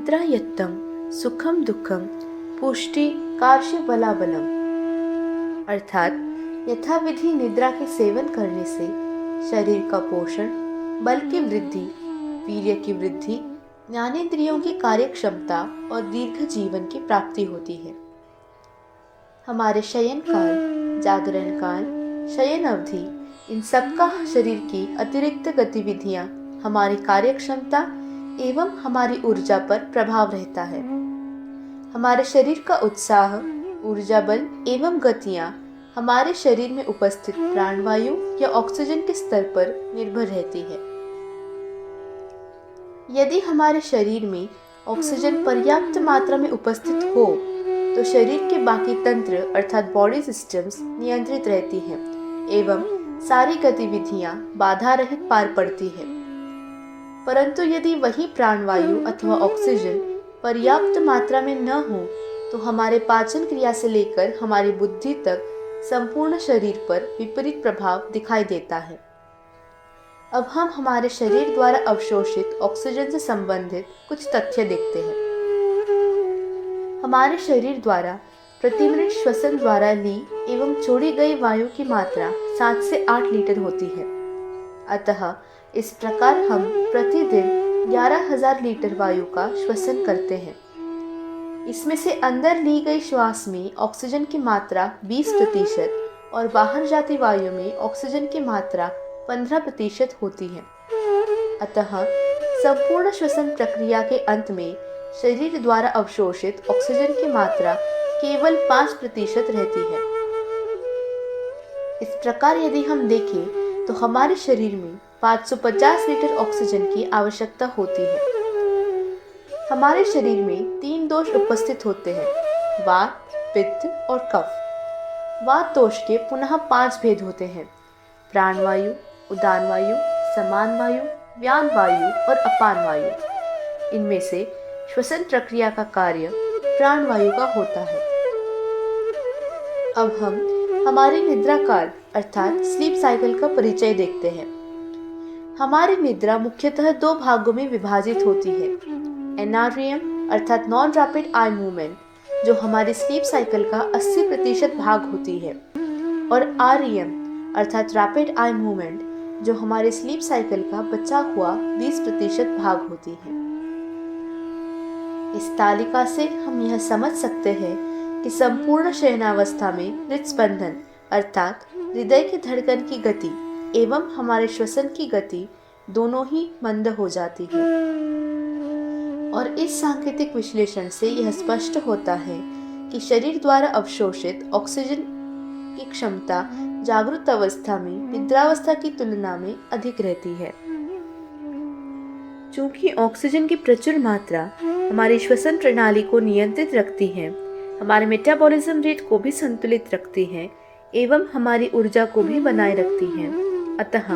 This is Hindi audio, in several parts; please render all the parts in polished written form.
निद्रा यत्तम सुखम दुखम पुष्टि कार्य बलाबलम, अर्थात यथाविधि निद्रा के सेवन करने से शरीर का पोषण, बल की वृद्धि, वीर्य की वृद्धि, ज्ञानेंद्रियों की कार्यक्षमता और दीर्घ जीवन की प्राप्ति होती है। हमारे शयन काल, जागरण काल, शयन अवधि, इन सबका शरीर की अतिरिक्त गतिविधियां हमारी कार्यक्षमता एवं हमारी ऊर्जा पर प्रभाव रहता है। हमारे शरीर का उत्साह, ऊर्जा बल एवं गतियां हमारे शरीर में उपस्थित प्राणवायु या ऑक्सीजन के स्तर पर निर्भर रहती है। यदि हमारे शरीर में ऑक्सीजन पर्याप्त मात्रा में उपस्थित हो तो शरीर के बाकी तंत्र अर्थात बॉडी सिस्टम्स नियंत्रित रहती हैं एवं सारी गतिविधियां बाधा रहित पार पड़ती है। परंतु यदि वही प्राणवायु अथवा ऑक्सीजन पर्याप्त मात्रा में न हो तो हमारे पाचन क्रिया से लेकर हमारी बुद्धि तक संपूर्ण शरीर पर विपरीत प्रभाव दिखाई देता है। अब हम हमारे शरीर द्वारा अवशोषित ऑक्सीजन से संबंधित कुछ तथ्य देखते हैं। हमारे शरीर द्वारा प्रति मिनट श्वसन द्वारा ली एवं छोड़ी गई वायु की मात्रा 7 से 8 लीटर होती है। अतः इस प्रकार हम प्रतिदिन 11,000 लीटर वायु का श्वसन करते हैं। इसमें से अंदर ली गई श्वास में ऑक्सीजन की मात्रा 20% और बाहर जाती वायु में ऑक्सीजन की मात्रा 15% होती है। अतः संपूर्ण श्वसन प्रक्रिया के अंत में शरीर द्वारा अवशोषित ऑक्सीजन की मात्रा केवल 5% रहती है। इस प्रकार यदि हम देखें तो हमारे शरीर में 550 लीटर ऑक्सीजन की आवश्यकता होती है। हमारे शरीर में 3 दोष उपस्थित होते हैं, वात, पित्त और कफ। वात दोष के पुनः 5 भेद होते हैं, प्राणवायु, उदान वायु, समान वायु, व्यान वायु और अपान वायु। इनमें से श्वसन प्रक्रिया का कार्य प्राणवायु का होता है। अब हम हमारी निद्रा काल अर्थात स्लीप साइकिल का परिचय देखते हैं। हमारी निद्रा मुख्यतः 2 भागों में विभाजित होती है, एनआरईएम अर्थात नॉन रैपिड आई मूवमेंट जो हमारी स्लीप साइकिल का 80% भाग होती है, और आरईएम अर्थात रैपिड आई मूवमेंट जो हमारे स्लीप साइकिल का बचा हुआ 20% भाग होती है। इस तालिका से हम यह समझ सकते हैं कि संपूर्ण शयनावस्था में हृदस्पंदन अर्थात हृदय की धड़कन की गति एवं हमारे श्वसन की गति दोनों ही मंद हो जाती है। और इस सांकेतिक विश्लेषण से यह स्पष्ट होता है कि शरीर द्वारा अवशोषित ऑक्सीजन की क्षमता जागृत अवस्था में निद्रावस्था की तुलना में अधिक रहती है। चूंकि ऑक्सीजन की प्रचुर मात्रा हमारी श्वसन प्रणाली को नियंत्रित रखती है, हमारे मेटाबॉलिज्म रेट को भी संतुलित रखती है एवं हमारी ऊर्जा को भी बनाए रखती है, अतः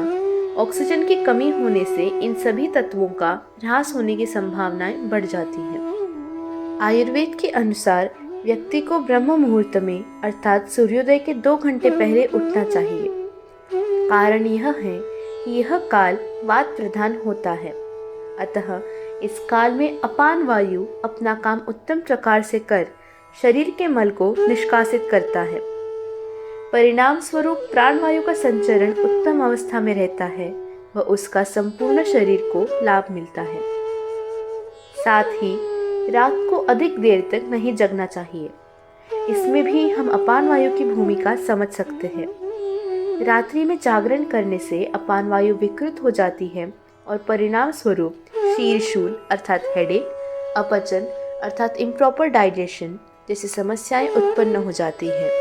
ऑक्सीजन की कमी होने से इन सभी तत्वों का ह्रास होने की संभावनाएं बढ़ जाती हैं। आयुर्वेद के अनुसार व्यक्ति को ब्रह्म मुहूर्त में अर्थात सूर्योदय के 2 घंटे पहले उठना चाहिए। कारण यह है कि यह काल वात प्रधान होता है, अतः इस काल में अपान वायु अपना काम उत्तम प्रकार से कर शरीर के मल को निष्कासित करता है। परिणाम स्वरूप प्राणवायु का संचरण उत्तम अवस्था में रहता है व उसका संपूर्ण शरीर को लाभ मिलता है। साथ ही रात को अधिक देर तक नहीं जगना चाहिए। इसमें भी हम अपान वायु की भूमिका समझ सकते हैं। रात्रि में जागरण करने से अपान वायु विकृत हो जाती है और परिणाम स्वरूप शीर्षूल अर्थात हेडेक, अपचन अर्थात इम्प्रॉपर डाइजेशन जैसी समस्याएं उत्पन्न हो जाती हैं।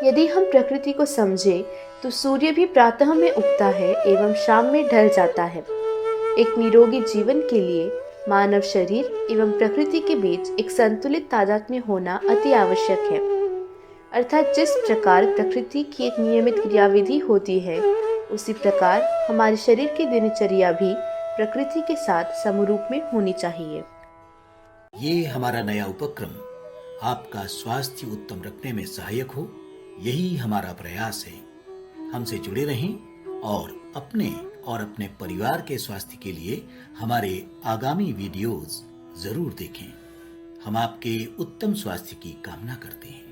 यदि हम प्रकृति को समझें तो सूर्य भी प्रातः में उगता है एवं शाम में ढल जाता है। एक निरोगी जीवन के लिए मानव शरीर एवं प्रकृति के बीच एक संतुलित तादात्म्य होना अति आवश्यक है। अर्थात जिस प्रकार प्रकृति की एक नियमित क्रियाविधि होती है, उसी प्रकार हमारे शरीर की दिनचर्या भी प्रकृति के साथ समरूप में होनी चाहिए। ये हमारा नया उपक्रम आपका स्वास्थ्य उत्तम रखने में सहायक हो, यही हमारा प्रयास है। हमसे जुड़े रहें और अपने परिवार के स्वास्थ्य के लिए हमारे आगामी वीडियोस जरूर देखें। हम आपके उत्तम स्वास्थ्य की कामना करते हैं।